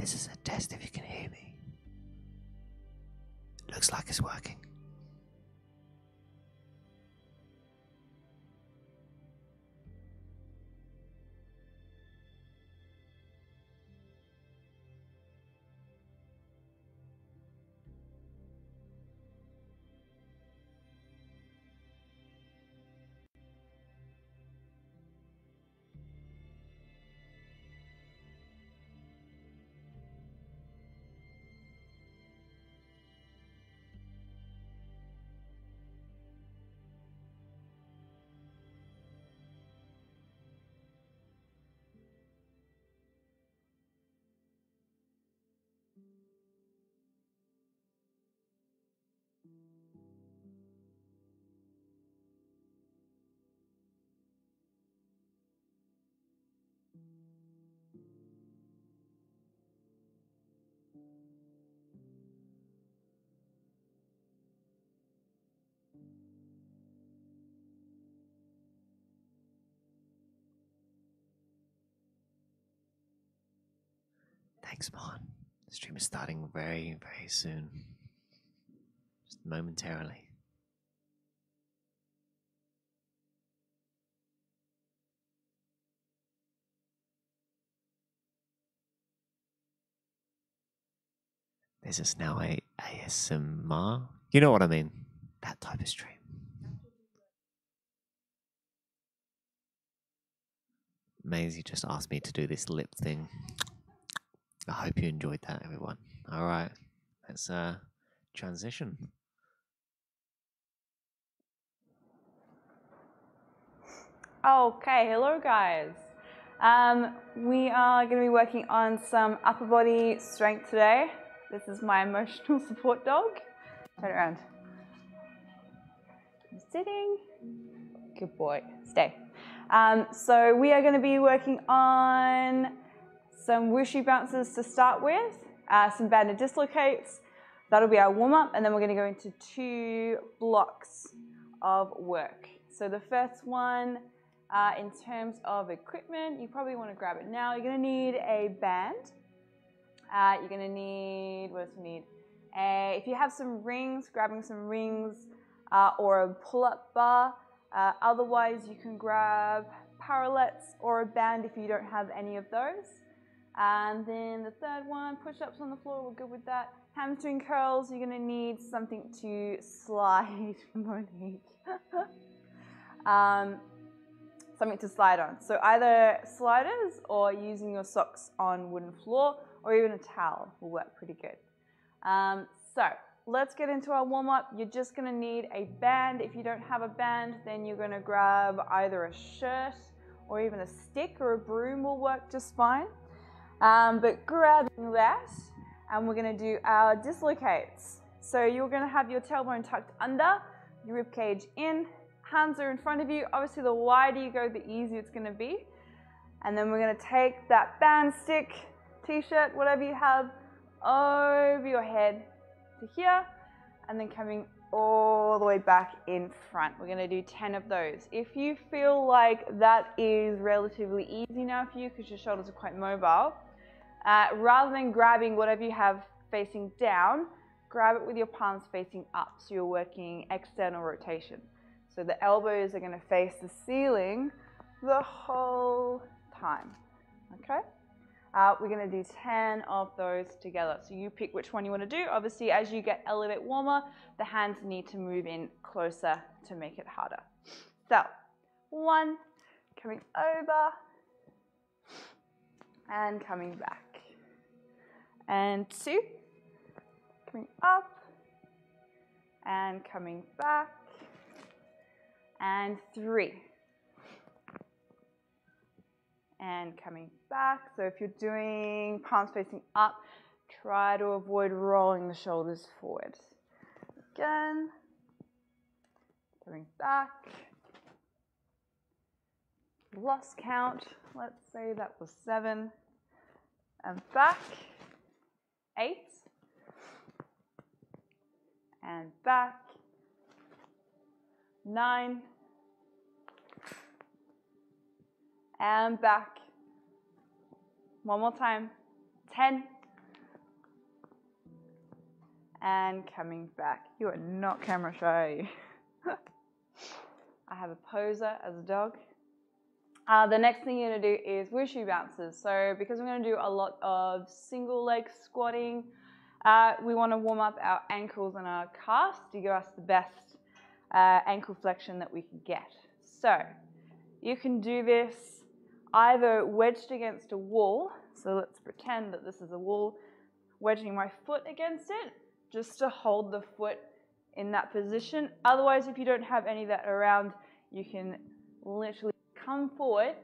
This is a test if you can hear me. Looks like it's working. Thanks, Mon. The stream is starting very, very soon. Just momentarily. This is now a ASMR. You know what I mean? That type of stream. Maisie just asked me to do this lip thing. I hope you enjoyed that, everyone. All right, let's transition. Okay, hello guys. We are going to be working on some upper body strength today. This is my emotional support dog. Turn around. I'm sitting. Good boy. Stay. So we are going to be working on some whooshy bounces to start with, some banded dislocates. That'll be our warm-up, and then we're going to go into 2 blocks of work. So the first one, in terms of equipment, you probably want to grab it now. You're going to need a band. You're going to need, what else do we need? If you have some rings, grabbing some rings or a pull-up bar. Otherwise, you can grab parallettes or a band if you don't have any of those. And then the third one, push-ups on the floor, we're good with that. Hamstring curls, you're going to need something to slide, Monique. Something to slide on. So either sliders or using your socks on wooden floor, or even a towel will work pretty good. So let's get into our warm-up. You're just going to need a band. If you don't have a band, then you're going to grab either a shirt or even a stick or a broom will work just fine. But grabbing that, and we're going to do our dislocates. So you're going to have your tailbone tucked under, your rib cage in, hands are in front of you. Obviously, the wider you go, the easier it's going to be. And then we're going to take that band, stick, t-shirt, whatever you have, over your head to here, and then coming all the way back in front. We're going to do 10 of those. If you feel like that is relatively easy now for you because your shoulders are quite mobile, rather than grabbing whatever you have facing down, grab it with your palms facing up, so you're working external rotation. So the elbows are going to face the ceiling the whole time, okay? We're going to do 10 of those together. So you pick which one you want to do. Obviously, as you get a little bit warmer, the hands need to move in closer to make it harder. So 1, coming over, and coming back. And 2, coming up, and coming back. And 3. And coming back. So if you're doing palms facing up, try to avoid rolling the shoulders forward. Again, coming back. Lost count. Let's say that was 7. And back. 8. And back. 9. And back. One more time. 10. and coming back. You are not camera shy. I have a poser as a dog. The next thing you're going to do is wushu bounces. So because we're going to do a lot of single leg squatting, we want to warm up our ankles and our calves to give us the best ankle flexion that we can get. So you can do this either wedged against a wall. So let's pretend that this is a wall, wedging my foot against it just to hold the foot in that position. Otherwise, if you don't have any of that around, you can literally come forward.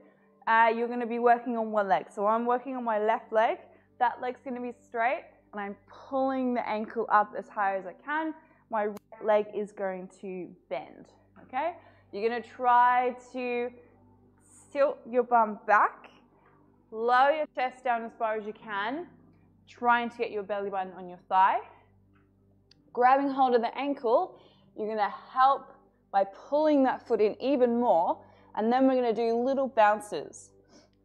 You're going to be working on one leg. So I'm working on my left leg. That leg's going to be straight, and I'm pulling the ankle up as high as I can. My right leg is going to bend, okay? You're going to try to tilt your bum back, lower your chest down as far as you can, trying to get your belly button on your thigh. Grabbing hold of the ankle, you're going to help by pulling that foot in even more, and then we're going to do little bounces.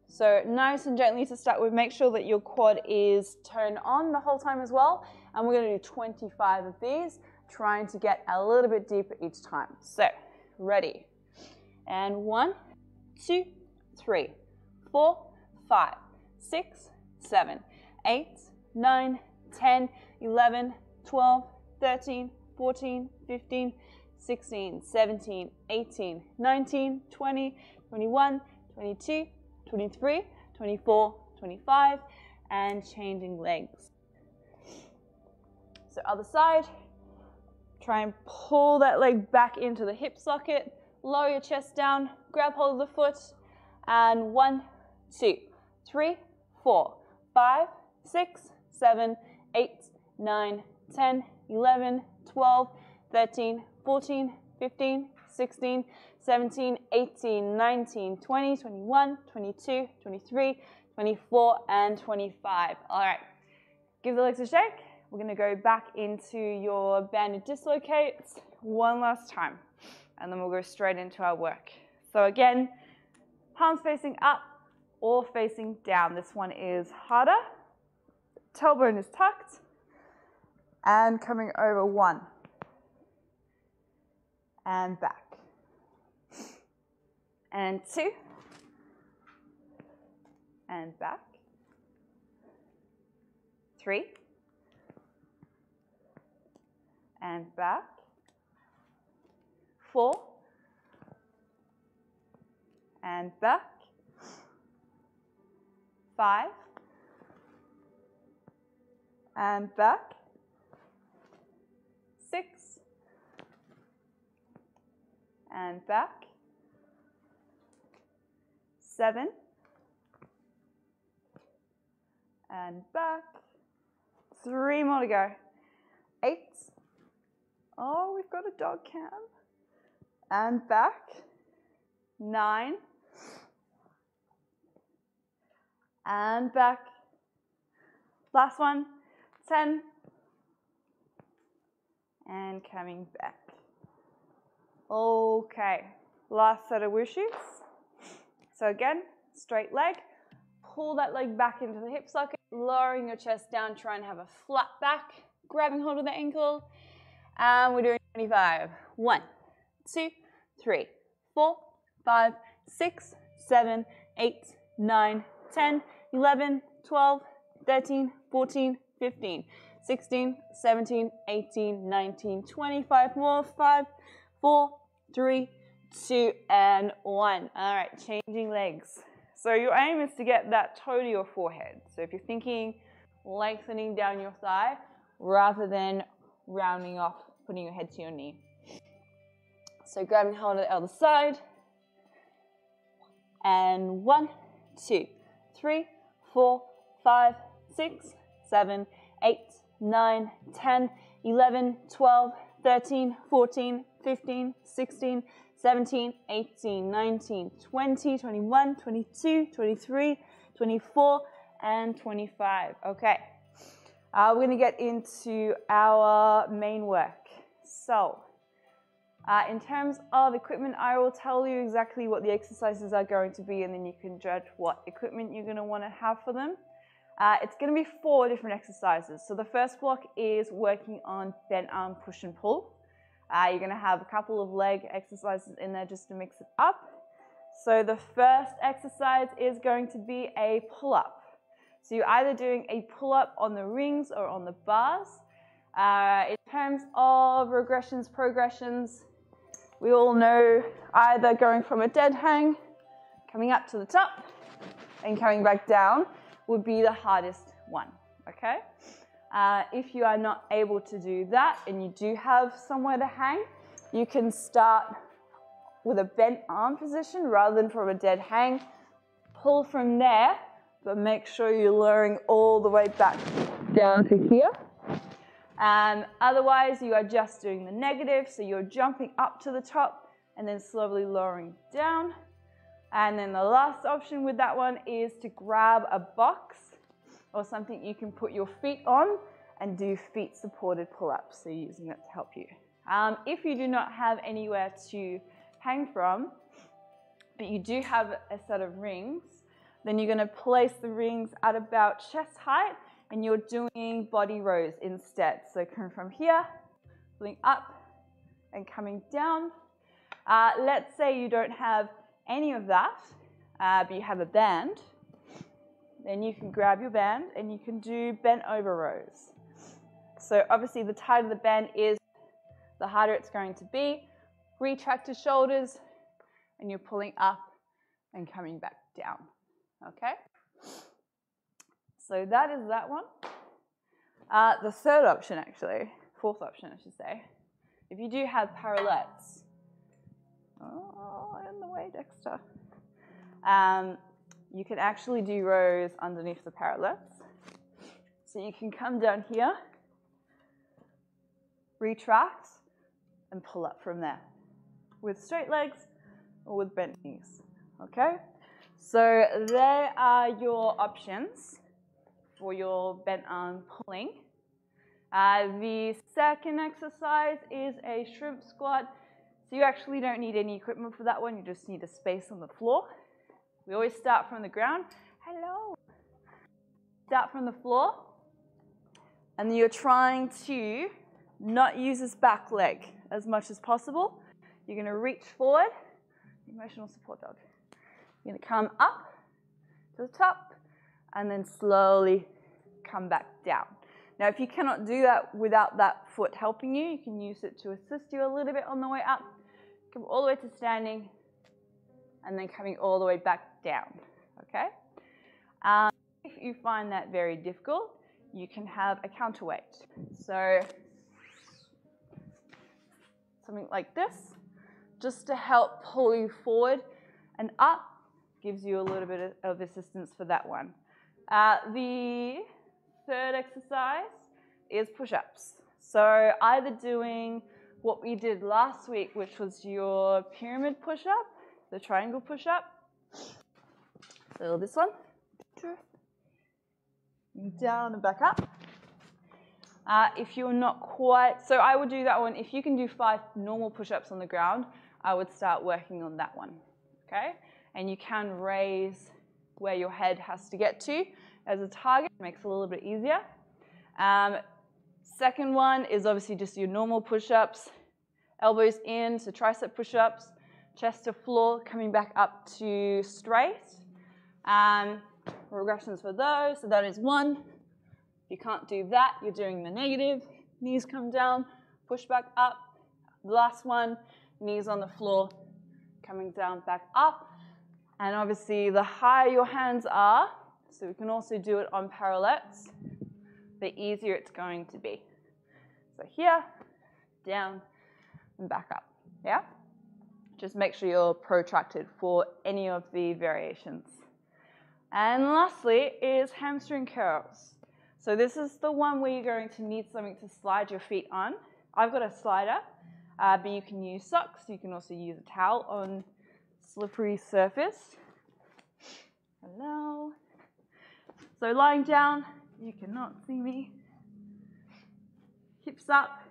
So nice and gently to start with, make sure that your quad is turned on the whole time as well, and we're going to do 25 of these, trying to get a little bit deeper each time. So, ready. And 1, 2, 3, 4, 5, 6, 7, 8, 9, 10, 11, 12, 13, 14, 15, 16, 17, 18, 19, 20, 21, 22, 23, 24, 25, and changing legs. So other side, try and pull that leg back into the hip socket, lower your chest down, grab hold of the foot, and 1, 2, 3, 4, 5, 6, 7, 8, 9, 10, 11, 12, 13, 14, 15, 16, 17, 18, 19, 20, 21, 22, 23, 24, and 25. All right, give the legs a shake. We're going to go back into your banded dislocates one last time, and then we'll go straight into our work. So again, palms facing up or facing down. This one is harder. Tailbone is tucked, and coming over 1, and back, and 2, and back, 3, and back, 4, and back, 5, and back, 6, and back, 7, and back, 3 more to go, 8, oh, we've got a dog cam, and back, 9, and back, last one, 10, and coming back. Okay, last set of wushus. So again, straight leg, pull that leg back into the hip socket, lowering your chest down, try and have a flat back, grabbing hold of the ankle, and we're doing 25. 1, 2, 3, 4, 5, 6, 7, 8, 9, 10, 11, 12, 13, 14, 15, 16, 17, 18, 19, 25 more, 5, 4, 3, 2, and 1. All right, changing legs. So your aim is to get that toe to your forehead. So if you're thinking lengthening down your thigh rather than rounding off, putting your head to your knee. So grabbing hold of the other side. And 1, 2, 3, 4, 5, 6, 7, 8, 9, 10, 11, 12, 13, 14, 15, 16, 17, 18, 19, 20, 21, 22, 23, 24, and 25. Okay, we're going to get into our main work. So, in terms of equipment, I will tell you exactly what the exercises are going to be, and then you can judge what equipment you're going to want to have for them. It's going to be 4 different exercises. So the first block is working on bent arm push and pull. You're going to have a couple of leg exercises in there just to mix it up. So the first exercise is going to be a pull-up. So you're either doing a pull-up on the rings or on the bars. In terms of regressions, progressions, we all know either going from a dead hang, coming up to the top, and coming back down would be the hardest one, okay? If you are not able to do that and you do have somewhere to hang, you can start with a bent arm position rather than from a dead hang. Pull from there, but make sure you're lowering all the way back down to here. Otherwise, you are just doing the negative, so you're jumping up to the top and then slowly lowering down. And then the last option with that one is to grab a box or something you can put your feet on and do feet supported pull-ups, so you're using that to help you. If you do not have anywhere to hang from, but you do have a set of rings, then you're going to place the rings at about chest height and you're doing body rows instead. So coming from here, pulling up and coming down. Let's say you don't have any of that, but you have a band. Then you can grab your band and you can do bent over rows. So obviously the tighter the band is, the harder it's going to be. Retract your shoulders and you're pulling up and coming back down, okay? So that is that one. The third option actually, fourth option I should say, if you do have parallettes, in the way Dexter, you can actually do rows underneath the parallettes. So you can come down here, retract, and pull up from there with straight legs or with bent knees, okay? So there are your options for your bent arm pulling. The second exercise is a shrimp squat. So you actually don't need any equipment for that one, you just need a space on the floor. We always start from the ground. Hello. Start from the floor, and you're trying to not use this back leg as much as possible. You're going to reach forward, emotional support dog. You're going to come up to the top, and then slowly come back down. Now, if you cannot do that without that foot helping you, you can use it to assist you a little bit on the way up. Come all the way to standing, and then coming all the way back down, okay? If you find that very difficult, you can have a counterweight. So something like this, just to help pull you forward and up, gives you a little bit of assistance for that one. The third exercise is push-ups. So either doing what we did last week, which was your pyramid push-up, the triangle push-up. So this one, down and back up. If you're not quite, so I would do that one. If you can do 5 normal push-ups on the ground, I would start working on that one, okay? And you can raise where your head has to get to as a target, makes it a little bit easier. Second one is obviously just your normal push-ups, elbows in, so tricep push-ups, chest to floor, coming back up to straight. Regressions for those, so that is one. If you can't do that, you're doing the negative. Knees come down, push back up. The last one, knees on the floor, coming down, back up. And obviously, the higher your hands are, so we can also do it on parallettes, the easier it's going to be. So here, down, and back up, yeah? Just make sure you're protracted for any of the variations. And lastly is hamstring curls. So this is the one where you're going to need something to slide your feet on. I've got a slider, but you can use socks. You can also use a towel on slippery surface. Hello. So lying down, you cannot see me. Hips up,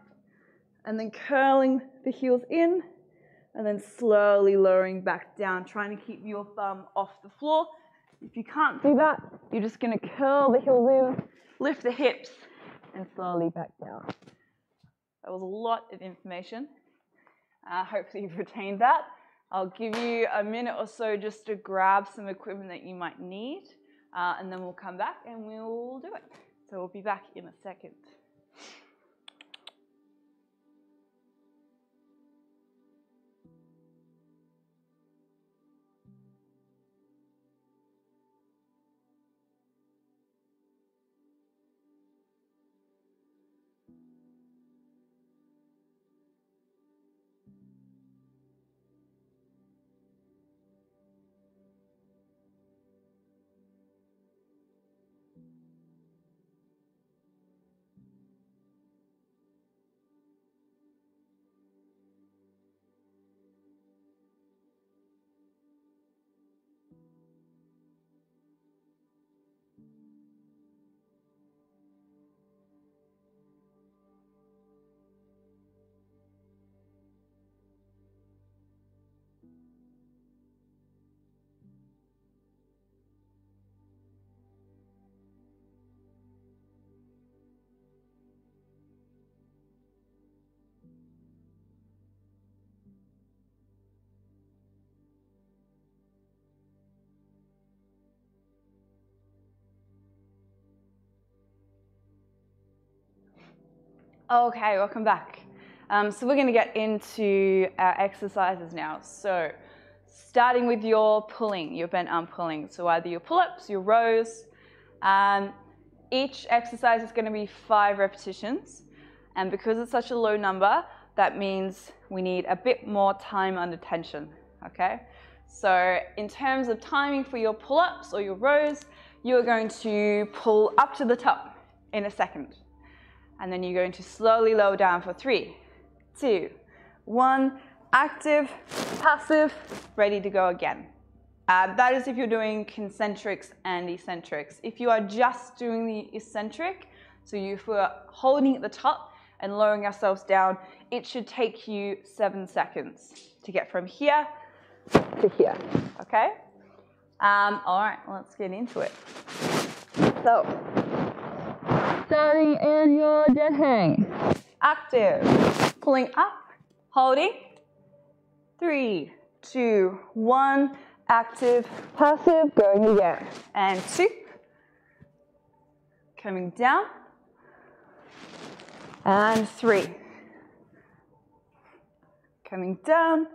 and then curling the heels in, and then slowly lowering back down, trying to keep your thumb off the floor If you can't do that, you're just going to curl the heels in, lift the hips, and slowly back down. That was a lot of information. Hopefully you've retained that. I'll give you a minute or so just to grab some equipment that you might need, and then we'll come back and we'll do it. So we'll be back in a second. Okay, welcome back. So we're going to get into our exercises now. So starting with your pulling, your bent arm pulling. So either your pull-ups, your rows. Each exercise is going to be 5 repetitions. And because it's such a low number, that means we need a bit more time under tension. Okay? So in terms of timing for your pull-ups or your rows, you're going to pull up to the top in a second. And then you're going to slowly lower down for 3, 2, 1, active, passive, ready to go again. That is if you're doing concentrics and eccentrics. If you are just doing the eccentric, so if we're holding at the top and lowering ourselves down, it should take you 7 seconds to get from here to here, okay? All right, let's get into it. So, starting in your dead hang. Active. Pulling up, holding. 3, 2, 1. Active, passive, going again. And 2. Coming down. And 3. Coming down.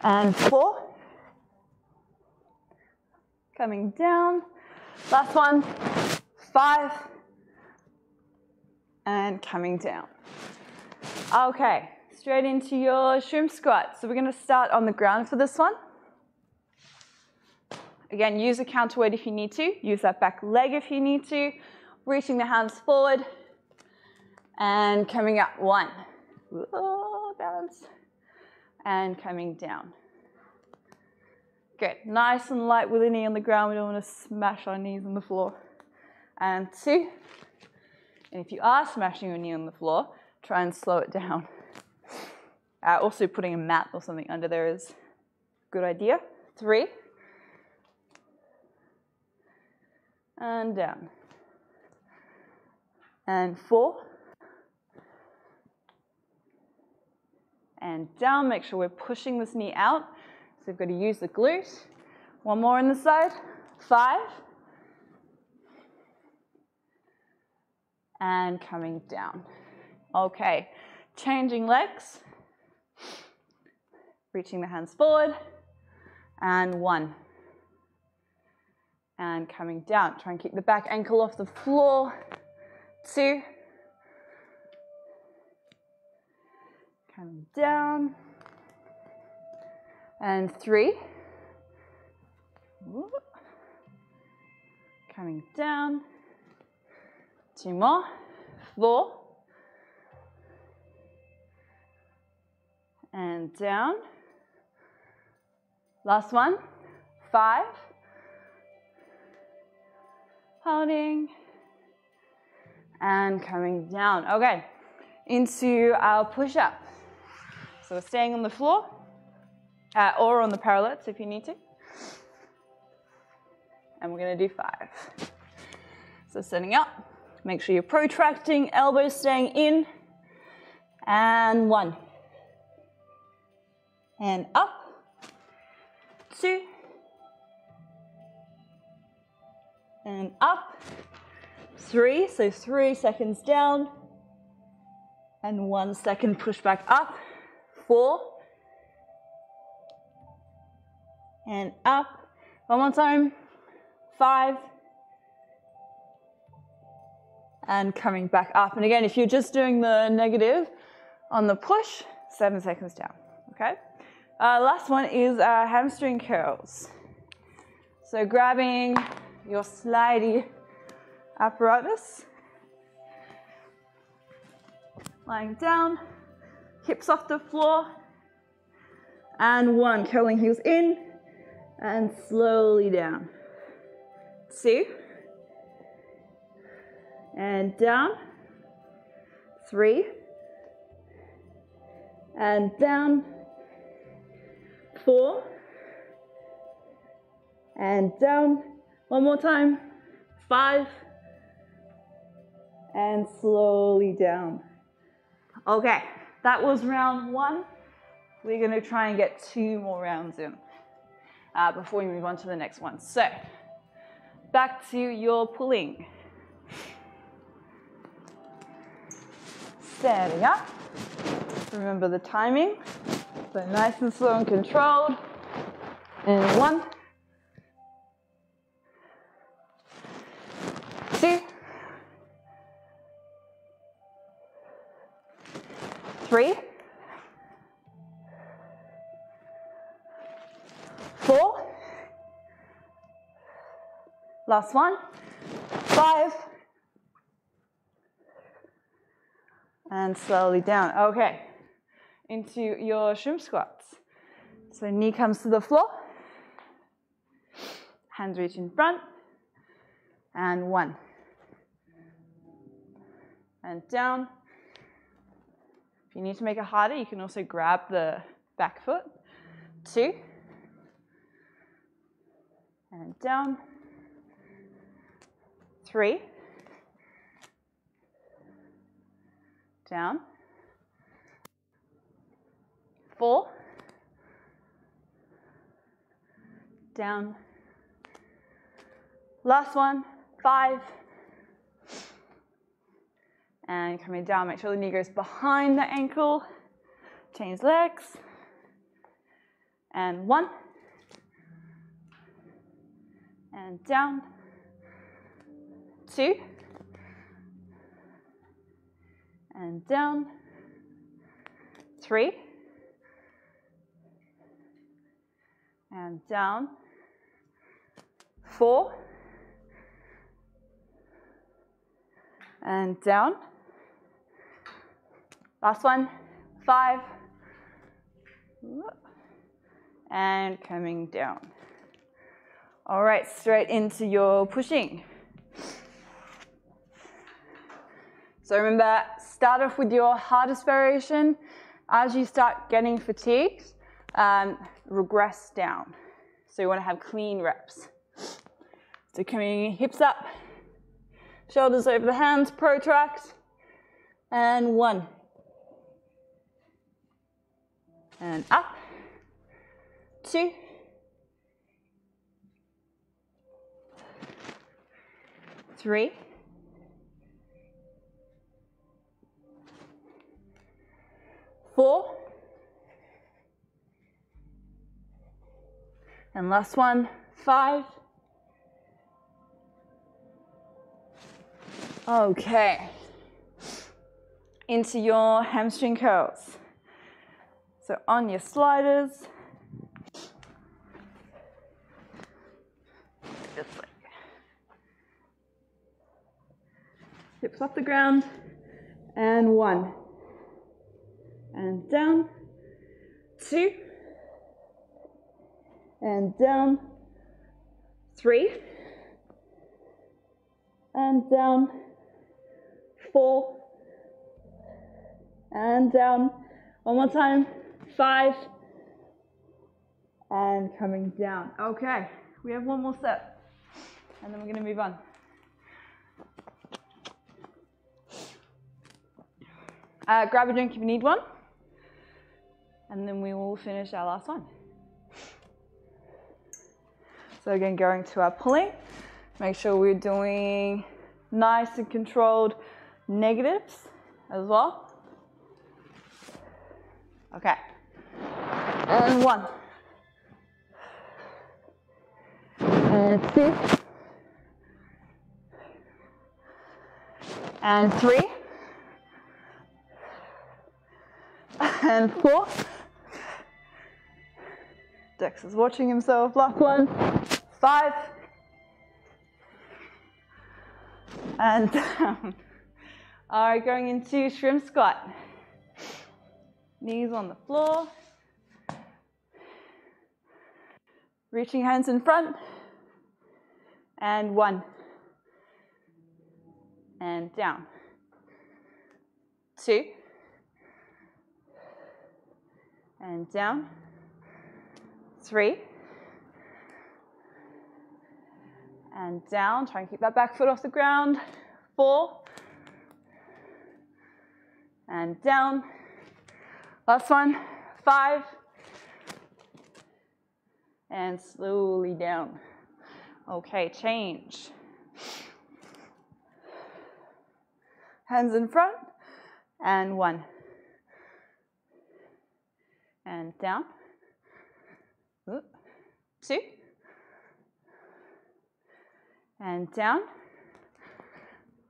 And 4. Coming down. Last one. 5. And coming down. Okay, straight into your shrimp squat. So we're going to start on the ground for this one. Again, use a counterweight if you need to. Use that back leg if you need to. Reaching the hands forward. And coming up. 1. Whoa, balance. And coming down. Good. Nice and light with the knee on the ground. We don't want to smash our knees on the floor. And 2. And if you are smashing your knee on the floor, try and slow it down. Also putting a mat or something under there is a good idea. 3. And down. And 4. And down. Make sure we're pushing this knee out. So we've got to use the glute. 1 more on the side. 5. And coming down. Okay, changing legs. Reaching the hands forward. And 1. And coming down. Try and keep the back ankle off the floor. 2. Coming down. And 3. Coming down. 2 more. 4. And down. Last one. 5. Holding. And coming down. Okay. Into our push-up. So we're staying on the floor or on the parallels if you need to. and we're gonna do 5. So standing up, make sure you're protracting, elbows staying in, and 1. And up, 2, and up, 3, so 3 seconds down, and 1 second push back up, 4, and up, one more time, 5, and coming back up. And again, if you're just doing the negative on the push, 7 seconds down, okay? Last one is hamstring curls. So grabbing your slidey apparatus, lying down, hips off the floor, and 1, curling heels in, and slowly down. 2, and down. 3, and down. 4, and down. One more time. 5, and slowly down. Okay, that was round 1. We're going to try and get 2 more rounds in before we move on to the next one. So, back to your pulling. Standing up. Remember the timing. So nice and slow and controlled. And 1, 2, 3, 4, last one, 5, and slowly down. Okay, into your shrimp squats. So knee comes to the floor, hands reach in front, and 1, and down. If you need to make it harder, you can also grab the back foot. 2, and down. 3, down. 4, down. Last one, 5, and coming down. Make sure the knee goes behind the ankle. Change legs, and 1, and down. 2, and down. 3, and down. 4, and down. Last one, 5, and coming down. All right, straight into your pushing. So remember, start off with your hardest variation. As you start getting fatigued, regress down. So you want to have clean reps. So coming hips up, shoulders over the hands, protract, and 1. And up, 2, 3, 4, and last one, 5. Okay, into your hamstring curls. So on your sliders, just like hips off the ground, and 1, and down, 2, and down, 3, and down, 4, and down. One more time, 5, and coming down. Okay, we have one more set. and then we're going to move on. Grab a drink if you need one, and then we will finish our last one. So again, going to our pulling, make sure we're doing nice and controlled negatives as well. Okay, and 1, and 2, and 3, and 4. Dex is watching himself. Last one. 5. And down. All right, going into shrimp squat. Knees on the floor. Reaching hands in front. And 1. And down. 2. And down. 3. And down. Try and keep that back foot off the ground. 4. And down. Last one. 5. And slowly down. Okay, change. Hands in front. And 1. And down. 2. And down.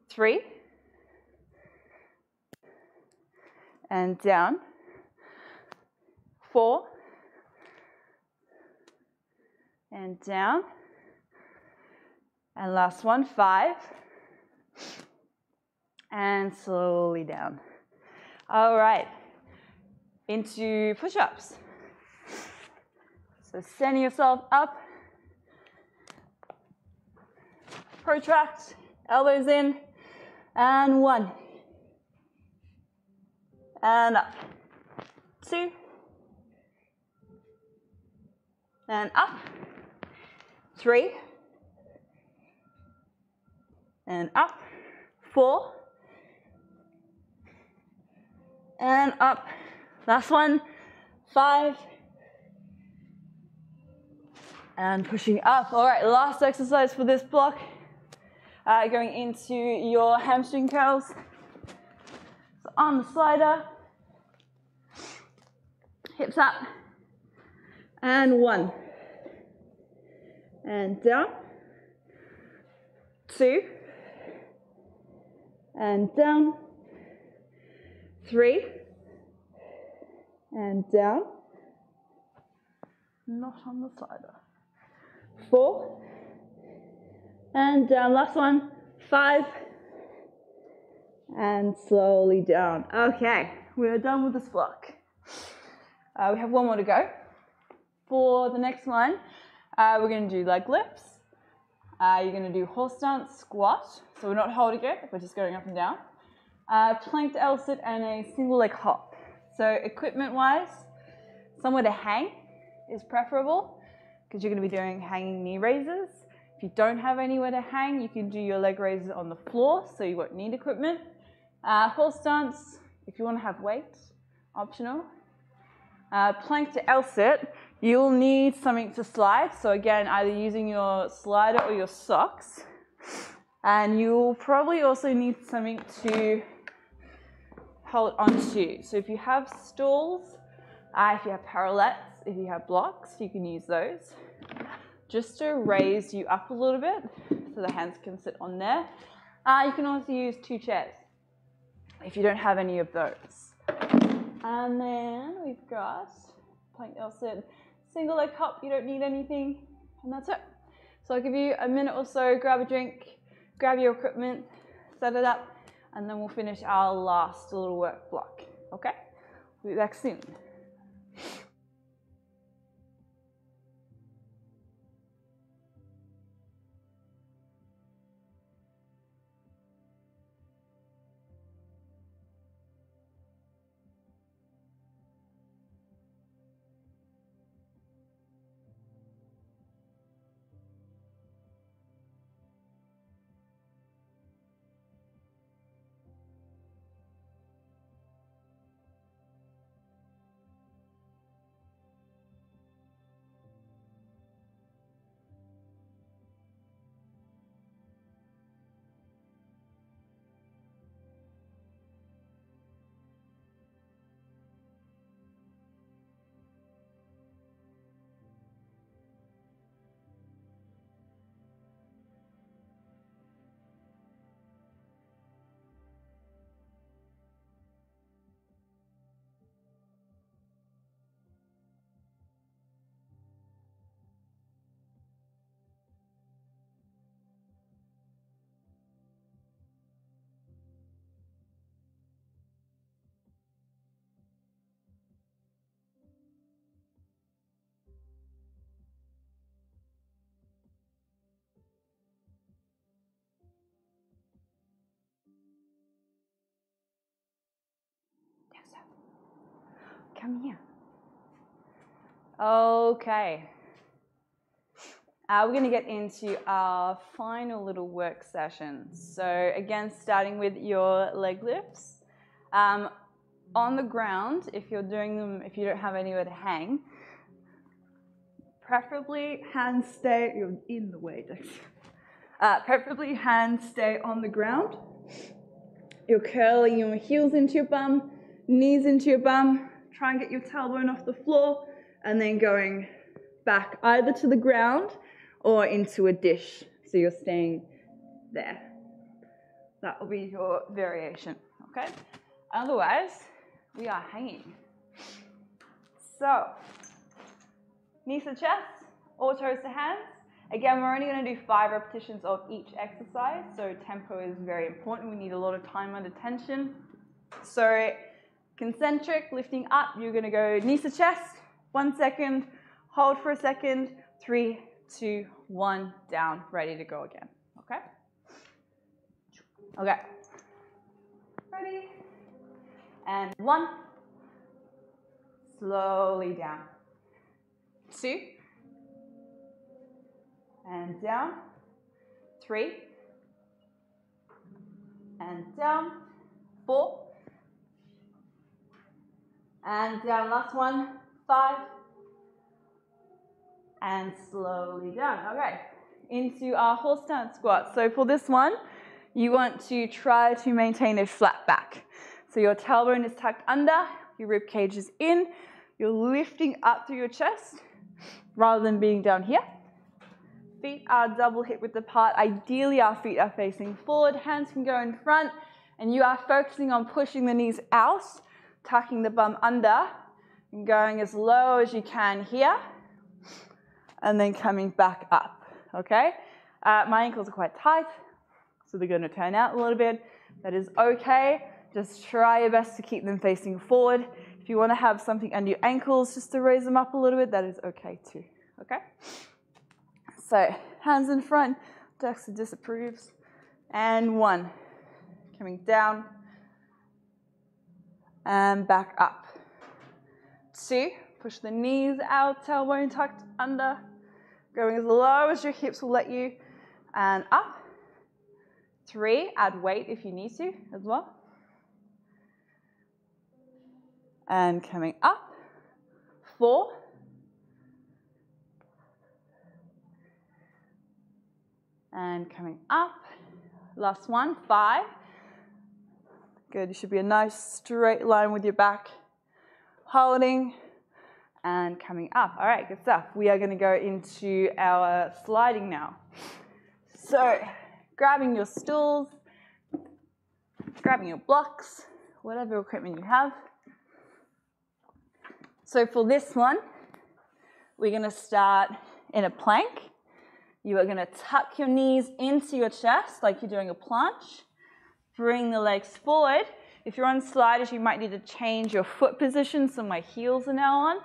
3. And down. 4. And down. And last one, 5. And slowly down. All right. Into push-ups. So standing yourself up. Protract, elbows in, and 1. And up. 2. And up. 3. And up. 4. And up. Last one. 5. And pushing up. All right, last exercise for this block. Going into your hamstring curls. So on the slider. Hips up. And 1. And down. 2. And down. 3. And down. Not on the slider. 4. And down. Last one. 5. And slowly down. Okay, we are done with this block. We have one more to go. For the next one, we're going to do leg lifts. You're going to do horse stance, squat. So we're not holding it, we're just going up and down. Planked L-sit and a single leg hop. So equipment-wise, somewhere to hang is preferable because you're going to be doing hanging knee raises. If you don't have anywhere to hang, you can do your leg raises on the floor, so you won't need equipment. Horse stance, if you want to have weight, optional. Plank to L-sit, you'll need something to slide. So again, either using your slider or your socks. And you'll probably also need something to hold onto. So if you have stools, if you have parallettes, if you have blocks, you can use those. Just to raise you up a little bit so the hands can sit on there. You can also use 2 chairs if you don't have any of those. And then we've got plank L-sit, single leg hop, you don't need anything, and that's it. So I'll give you a minute or so, grab a drink, grab your equipment, set it up, and then we'll finish our last little work block, okay? We'll be back soon. come here. Okay. We're going to get into our final little work session. So again, starting with your leg lifts. On the ground, if you're doing them, if you don't have anywhere to hang, preferably hands stay, you're in the way, preferably hands stay on the ground. You're curling your heels into your bum, knees into your bum, try and get your tailbone off the floor, and then going back either to the ground or into a dish. So you're staying there. That will be your variation, okay? Otherwise, we are hanging. So, knees to chest, or toes to hands. Again, we're only going to do 5 repetitions of each exercise, so tempo is very important. We need a lot of time under tension. So, concentric, lifting up, you're going to go knees to chest, 1 second, hold for a second, 3, 2, 1, down, ready to go again, okay? Okay. Ready? And 1, slowly down. 2, and down. 3, and down. 4, and down. Last one. 5, and slowly down. Okay, into our horse stance squat. So for this one, you want to try to maintain a flat back. So your tailbone is tucked under, your rib cage is in, you're lifting up through your chest rather than being down here. Feet are double hip width apart. Ideally, our feet are facing forward, hands can go in front, and you are focusing on pushing the knees out, tucking the bum under, and going as low as you can here, and then coming back up, okay? My ankles are quite tight, so they're going to turn out a little bit. That is okay. Just try your best to keep them facing forward. If you want to have something under your ankles just to raise them up a little bit, that is okay too, okay? So, hands in front, Dexter disapproves. And 1, coming down, and back up. 2, push the knees out, tailbone tucked under, going as low as your hips will let you, and up. 3, add weight if you need to as well. And coming up. 4. And coming up. Last one, 5. Good, you should be a nice straight line with your back. Holding and coming up. All right, good stuff. We are going to go into our sliding now. So, grabbing your stools, grabbing your blocks, whatever equipment you have. So for this one, we're going to start in a plank. You are going to tuck your knees into your chest like you're doing a planche. Bring the legs forward. If you're on sliders, you might need to change your foot position, so my heels are now on.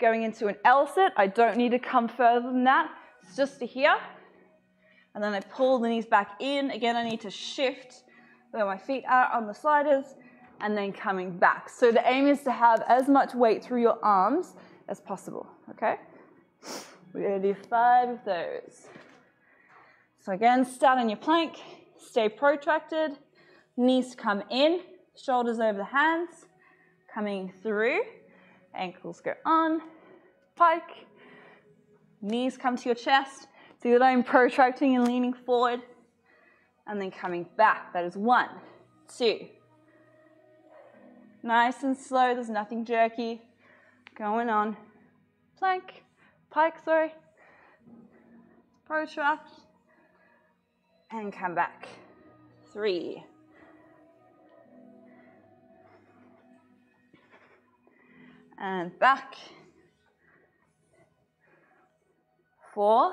Going into an L-sit, I don't need to come further than that. It's just to here. And then I pull the knees back in. Again, I need to shift where my feet are on the sliders, and then coming back. So the aim is to have as much weight through your arms as possible, okay? We're gonna do 5 of those. So again, start on your plank, stay protracted, knees come in, shoulders over the hands, coming through, ankles go on, pike, knees come to your chest, see that I'm protracting and leaning forward, and then coming back. That is 1, 2. Nice and slow, there's nothing jerky going on. Plank, pike, sorry. Protract, and come back. 3. And back. 4.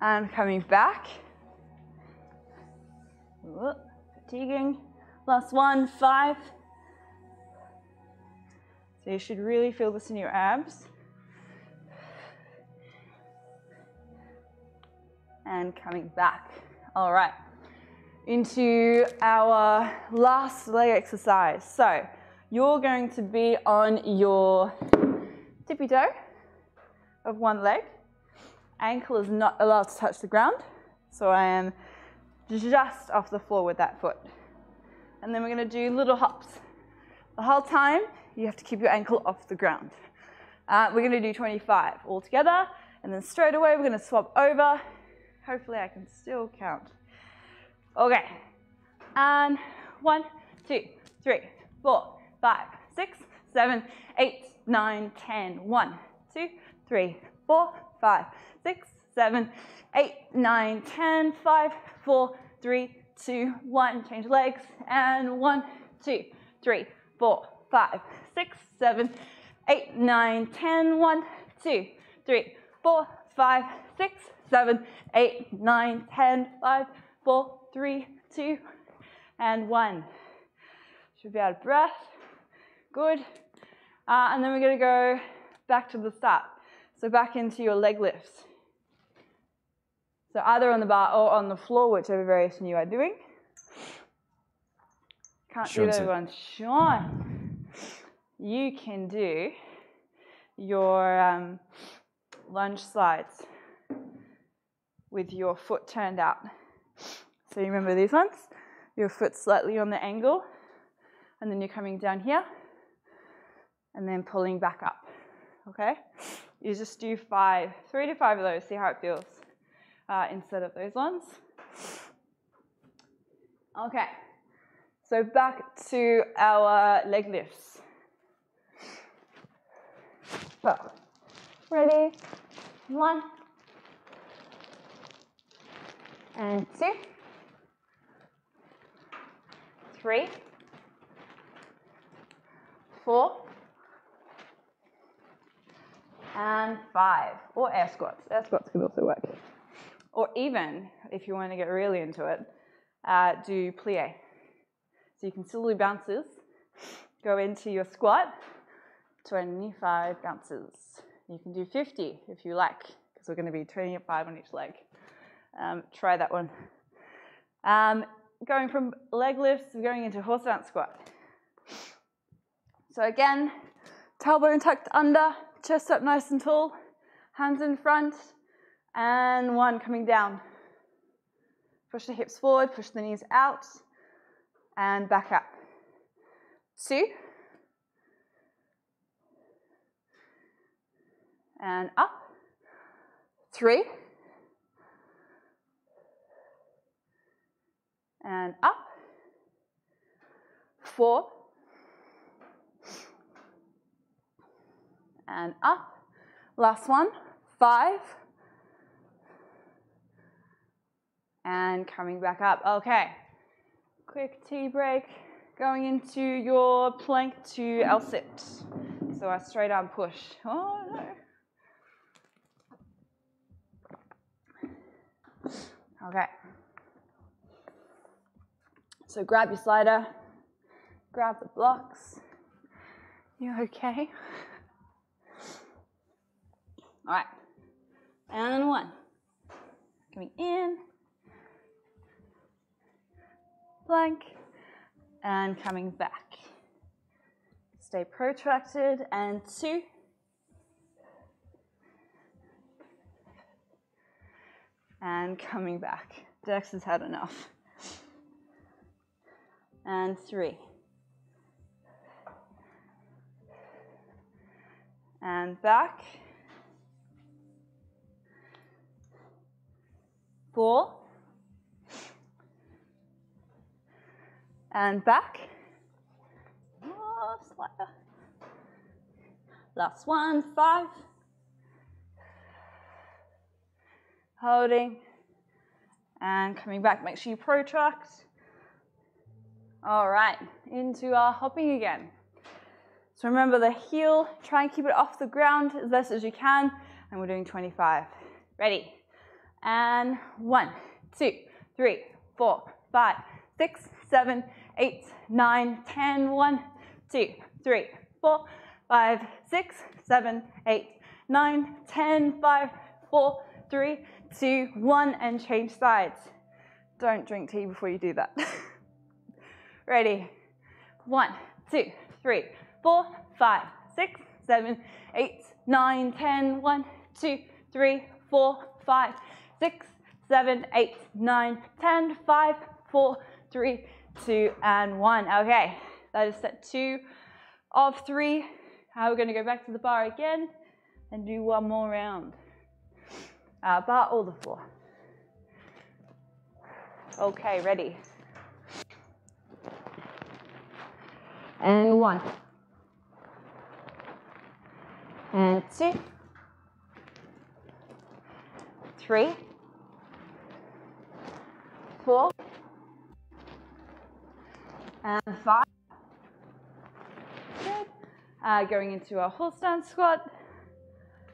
And coming back. Whoop, fatiguing. Last one, 5. So you should really feel this in your abs. And coming back. All right. into our last leg exercise. So you're going to be on your tippy toe of one leg. Ankle is not allowed to touch the ground, so I am just off the floor with that foot. And then we're going to do little hops. The whole time, you have to keep your ankle off the ground. We're going to do 25 all together, and then straight away we're going to swap over. Hopefully I can still count. Okay, and 1, 2, 3, 4, 5, 6, 7, 8, 9, 10. 1, 2, 3, 4, 5, 6, 7, 8, 9, 10. 5, 4, 3, 2, 1. Change legs. And 1, 2, 3, 4, 5, 6, 7, 8, 9, 10. 1, 2, 3, 4, 5, 6, 7, 8, 9, 10. 5, 4, 3, 2, and 1. Should be out of breath. Good. And then we're going to go back to the start. So back into your leg lifts. So either on the bar or on the floor, whichever variation you are doing. Can't see everyone. Sean, you can do your lunge slides with your foot turned out. So you remember these ones? Your foot slightly on the angle, and then you're coming down here, and then pulling back up, okay? You just do 3 to 5 of those, see how it feels, instead of those ones. Okay, so back to our leg lifts. So, ready? 1, and 2, 3, 4, and 5. Or air squats. Air squats can also work. Or even, if you want to get really into it, do plie. So you can still do bounces. Go into your squat, 25 bounces. You can do 50 if you like, because we're going to be 25 on each leg. Try that one. Going from leg lifts, we're going into horse bounce squat. So again, tailbone tucked under, chest up nice and tall, hands in front, and 1 coming down. Push the hips forward, push the knees out, and back up. 2, and up. 3, and up. 4, and up. Last one. 5, and coming back up. Okay, quick tea break. Going into your plank to L-sit. So a straight arm push. Oh no. Okay. So grab your slider, grab the blocks. You okay? All right. And 1. Coming in. Plank. And coming back. Stay protracted. And 2. And coming back. Dex has had enough. And 3. And back. 4. And back. Oh, slider. Last one. 5. Holding. And coming back. Make sure you protract. All right, into our hopping again. So remember the heel, try and keep it off the ground as best as you can, and we're doing 25. Ready? And 1, 2, 3, 4, 5, 6, 7, 8, 9, 10. 1, 2, 3, 4, 5, 6, 7, 8, 9, 10. 5, 4, 3, 2, 1, and change sides. Don't drink tea before you do that. Ready? 1, 2, 3, 4, 5, 6, 7, 8, 9, 10. 1, 2, 3, 4, 5, 6, 7, 8, 9, 10. 5, 4, 3, 2, and 1. Okay, that is set 2 of 3. Now we're going to go back to the bar again and do one more round. Bar or the floor. Okay, ready. And 1. And 2. 3. 4. And 5. Good. Going into a horse stance squat.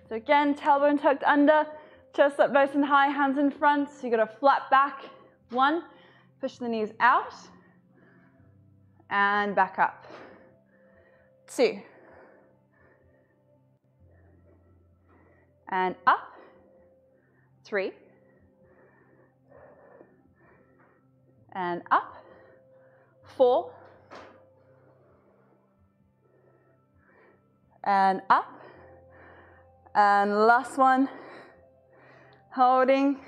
So again, tailbone tucked under, chest up nice and high, hands in front. So you got a flat back. 1. Push the knees out. And back up. 2. And up. 3. And up. 4. And up. And last one. Holding.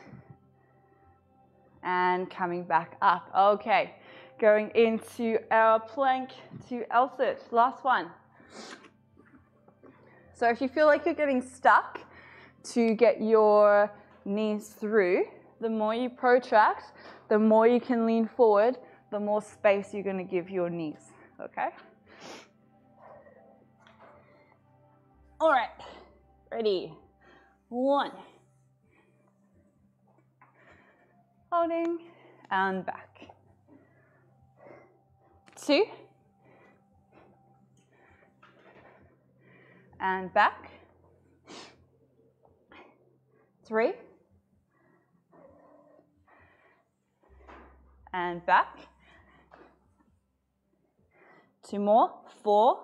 And coming back up. Okay. Going into our plank to L-sit. Last one. So if you feel like you're getting stuck to get your knees through, the more you protract, the more you can lean forward, the more space you're going to give your knees. Okay? All right. Ready. 1. Holding and back. 2. And back. 3. And back. 2 more. 4.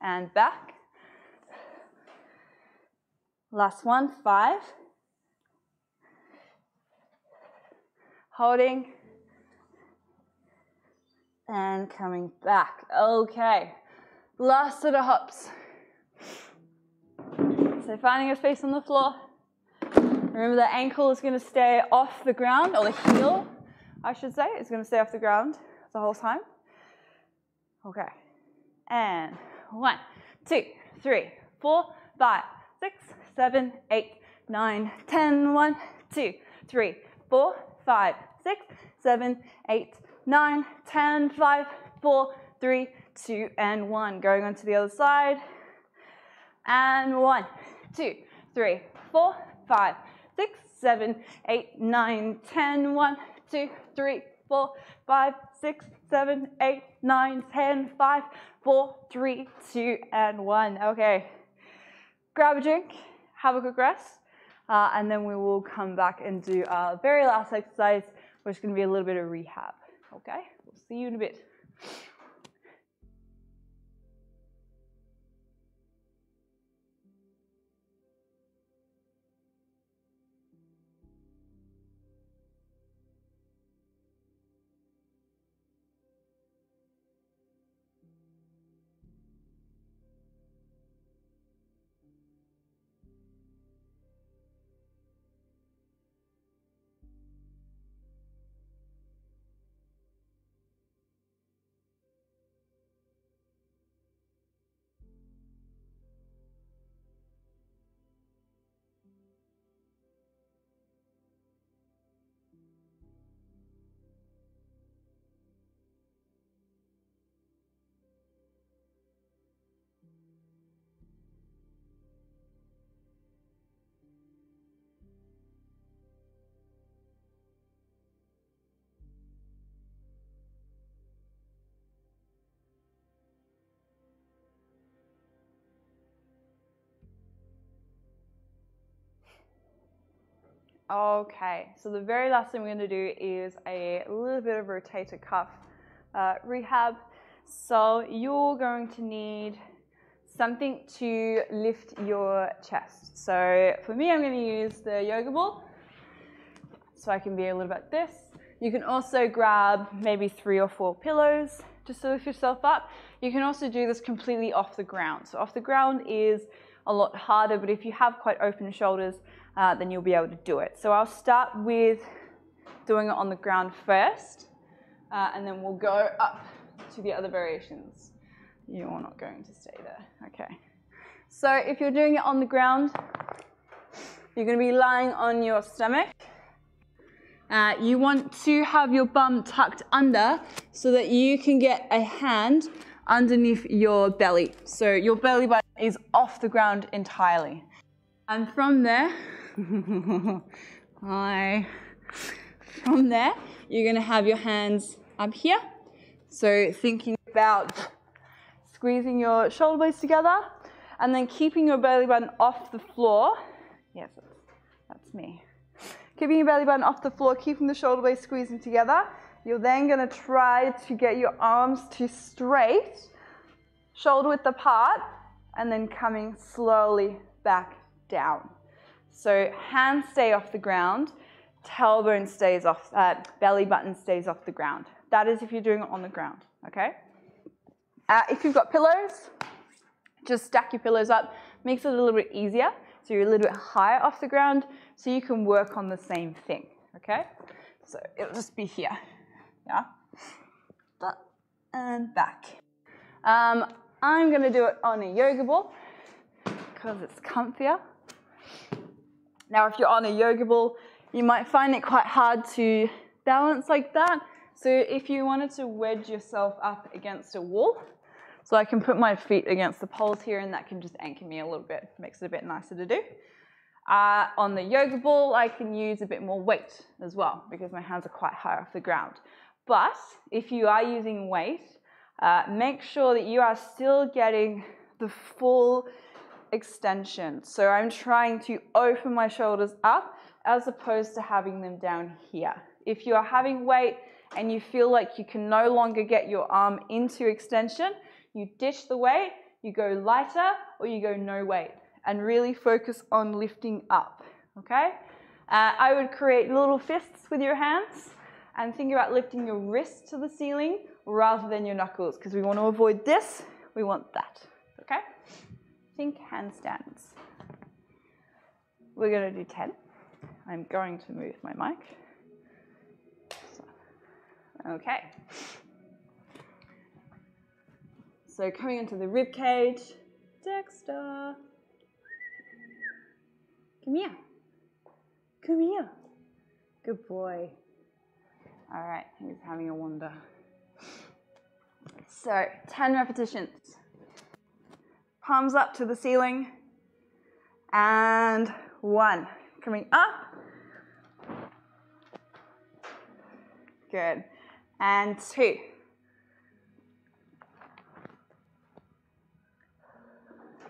And back. Last one. 5. Holding. And coming back. Okay. Last set of hops. So finding a space on the floor. Remember the ankle is going to stay off the ground, or the heel, I should say, is going to stay off the ground the whole time. Okay. And 1, 2, 3, 4, 5, 6, 7, 8, 9, 10. 1, 2, 3, 4, 5, 6, 7, 8, 9, 10. 5, 4, 3, 2, and 1. Going on to the other side. And 1, 2, 3, 4, 5, 6, 7, 8, 9, 10. 1, 2, 3, 4, 5, 6, 7, 8, 9, 10. 5, 4, 3, 2, and 1. Okay. Grab a drink, have a quick rest, and then we will come back and do our very last exercise, which is going to be a little bit of rehab. Okay? We'll see you in a bit. Okay, so the very last thing we're going to do is a little bit of rotator cuff rehab. So you're going to need something to lift your chest. So for me, I'm going to use the yoga ball, so I can be a little bit like this. You can also grab maybe 3 or 4 pillows just to lift yourself up. You can also do this completely off the ground. So off the ground is a lot harder, but if you have quite open shoulders, then you'll be able to do it. So I'll start with doing it on the ground first, and then we'll go up to the other variations. You're not going to stay there. Okay. So if you're doing it on the ground, you're going to be lying on your stomach. You want to have your bum tucked under so that you can get a hand underneath your belly. So your belly button is off the ground entirely. And from there, from there, you're going to have your hands up here. So thinking about squeezing your shoulder blades together and then keeping your belly button off the floor. Yes, that's me. Keeping your belly button off the floor, keeping the shoulder blades squeezing together. You're then going to try to get your arms to straight, shoulder width apart, and then coming slowly back down. So hands stay off the ground, tailbone stays off, belly button stays off the ground. That is if you're doing it on the ground, okay? If you've got pillows, just stack your pillows up. Makes it a little bit easier. So you're a little bit higher off the ground, so you can work on the same thing, okay? So it'll just be here, yeah? And back. I'm gonna do it on a yoga ball because it's comfier. Now, if you're on a yoga ball, you might find it quite hard to balance like that. So if you wanted to wedge yourself up against a wall, so I can put my feet against the poles here and that can just anchor me a little bit, makes it a bit nicer to do. On the yoga ball, I can use a bit more weight as well because my hands are quite high off the ground. But if you are using weight, make sure that you are still getting the full extension. So I'm trying to open my shoulders up as opposed to having them down here. If you are having weight and you feel like you can no longer get your arm into extension, you ditch the weight, you go lighter, or you go no weight, and really focus on lifting up, okay? I would create little fists with your hands and think about lifting your wrist to the ceiling rather than your knuckles, because we want to avoid this, we want that, okay? Think handstands. We're gonna do 10. I'm going to move my mic. Okay. So coming into the rib cage, Dexter. Come here. Come here. Good boy. All right, he's having a wander. So 10 repetitions. Palms up to the ceiling. And 1. Coming up. Good. And 2.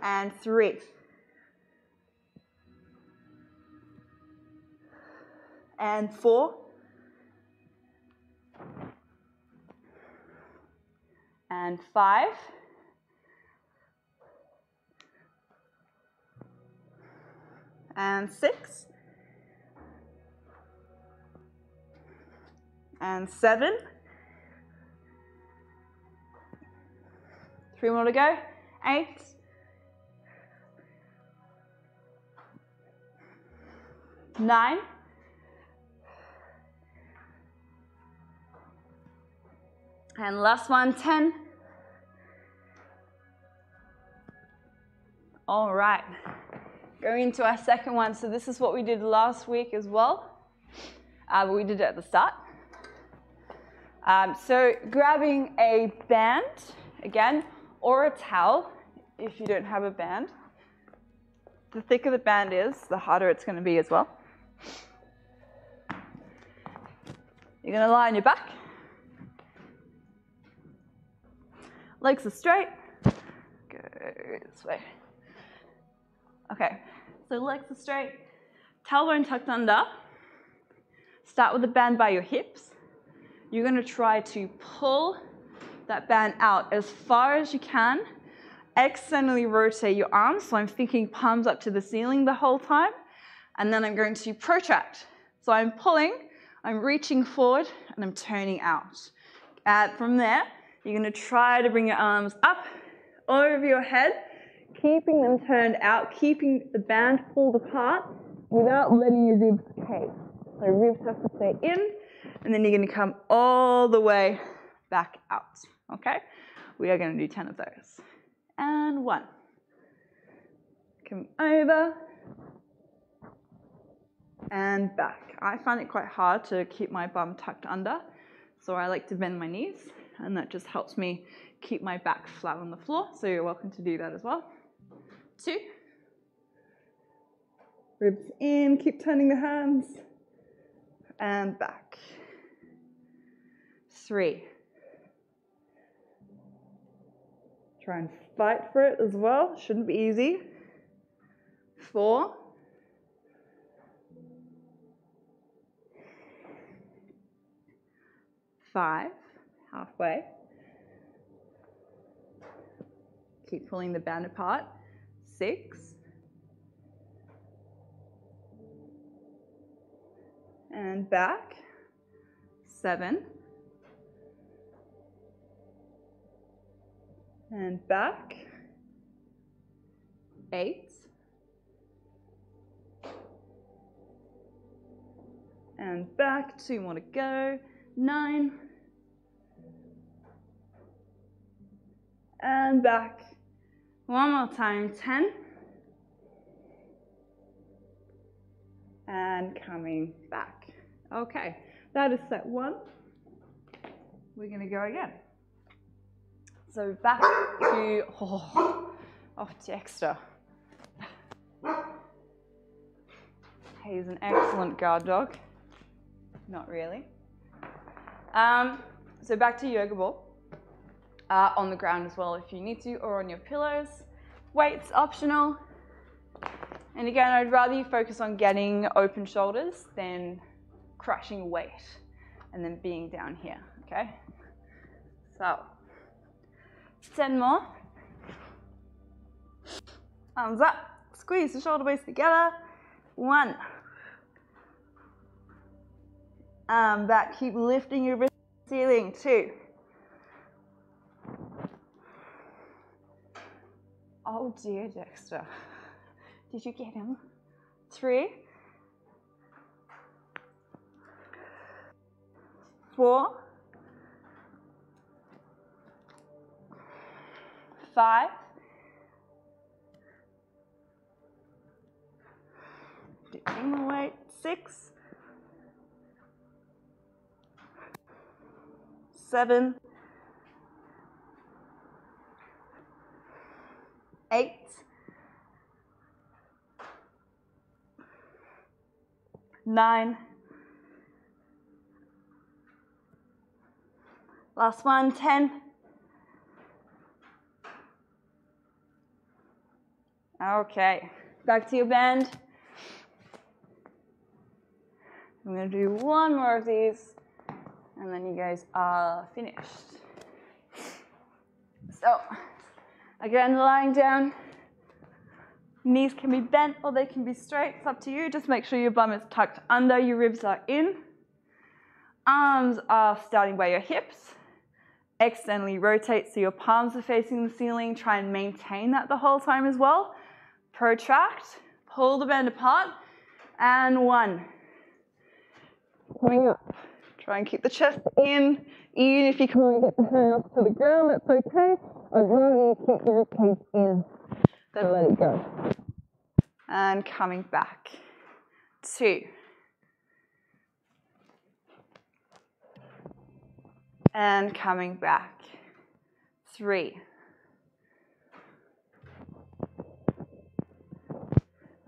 And 3. And 4. And 5. And 6. And 7. 3 more to go. 8. 9. And last one, 10. All right, going into our second one. So this is what we did last week as well, but we did it at the start. So grabbing a band, again, or a towel, if you don't have a band. The thicker the band is, the harder it's going to be as well. You're going to lie on your back. Legs are straight. Go this way. Okay, so legs are straight. Tailbone tucked under. Start with the band by your hips. You're going to try to pull that band out as far as you can externally rotate your arms. So I'm thinking palms up to the ceiling the whole time. And then I'm going to protract. So I'm pulling, I'm reaching forward, and I'm turning out. From there, you're going to try to bring your arms up over your head, keeping them turned out, keeping the band pulled apart without letting your ribs cave. So ribs have to stay in, and then you're going to come all the way back out. Okay? We are going to do 10 of those. And 1. Come over. And back. I find it quite hard to keep my bum tucked under, so I like to bend my knees, and that just helps me keep my back flat on the floor, so you're welcome to do that as well. 2. Ribs in, keep turning the hands, and back. 3. Try and fight for it as well, shouldn't be easy. 4. 5, halfway. Keep pulling the band apart. 6. And back. 7. And back. 8. And back. 2 more to go. 9. And back. One more time, 10. And coming back. Okay, that is set 1. We're going to go again. So back to, Dexter. He's an excellent guard dog. Not really. So back to yoga ball. On the ground as well if you need to, or on your pillows. Weights optional. And again, I'd rather you focus on getting open shoulders than crushing weight and then being down here, okay? So, 10 more. Arms up, squeeze the shoulder blades together. 1. Arm back, keep lifting your wrist to the ceiling. 2. Oh dear, Dexter. Did you get him? 3. 4. 5. 2 more weight. 6. 7. 8. 9. Last one, 10. Okay, back to your band. I'm going to do 1 more of these, and then you guys are finished. So, again, lying down. Knees can be bent or they can be straight. It's up to you. Just make sure your bum is tucked under, your ribs are in. Arms are starting by your hips. Externally rotate so your palms are facing the ceiling. Try and maintain that the whole time as well. Protract. Pull the band apart. And 1. Coming up. Try and keep the chest in. Even if you can't get the hands to the ground, that's okay. I'd rather you keep your ribcage in. Then let it go. And coming back. 2. And coming back. 3.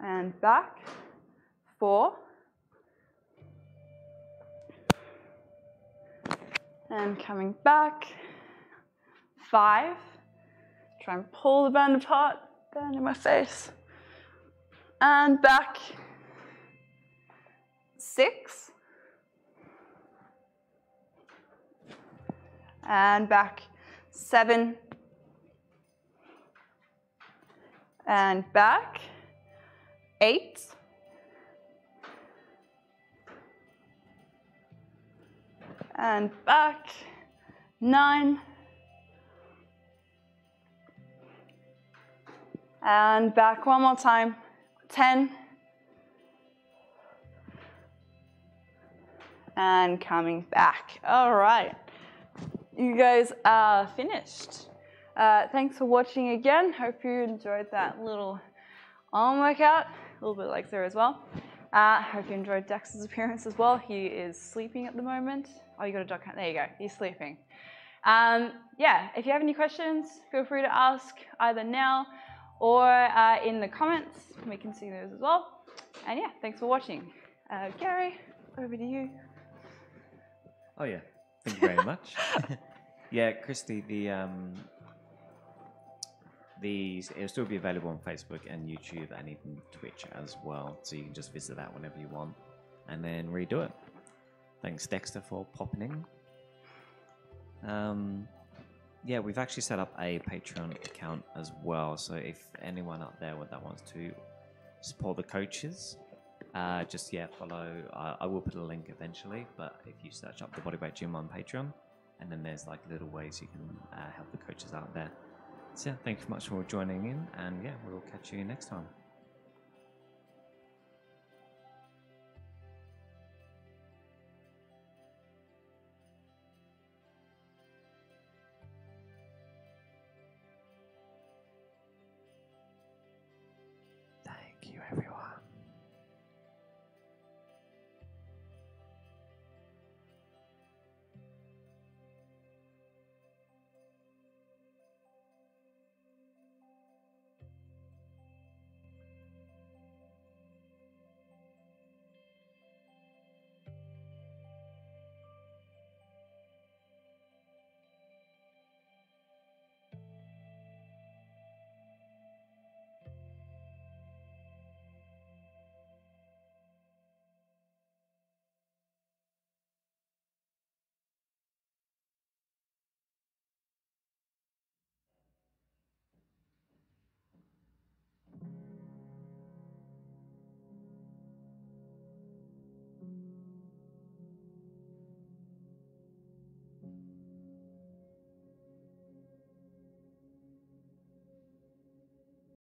And back. 4. And coming back. 5. Try and pull the band apart. Band in my face. And back. 6. And back. 7. and back. 8. And back. 9. And back one more time. 10. And coming back. All right. You guys are finished. Thanks for watching again. Hope you enjoyed that little arm workout. A little bit like Sarah as well. Hope you enjoyed Dexter's appearance as well. He is sleeping at the moment. Oh, you got a dog. There you go. He's sleeping. Yeah, if you have any questions, feel free to ask either now or in the comments. We can see those as well. And yeah, thanks for watching. Gary, over to you. Oh yeah, thank you very much. Yeah, Christy, it'll still be available on Facebook and YouTube and even Twitch as well, so you can just visit that whenever you want and then redo it. Thanks Dexter for popping in. Yeah, we've actually set up a Patreon account as well, so if anyone out there that wants to support the coaches, just follow. I will put a link eventually, but if you search up the Bodyweight Gym on Patreon, and then there's like little ways you can help the coaches out there. So yeah, thank you much for joining in, and yeah, we'll catch you next time.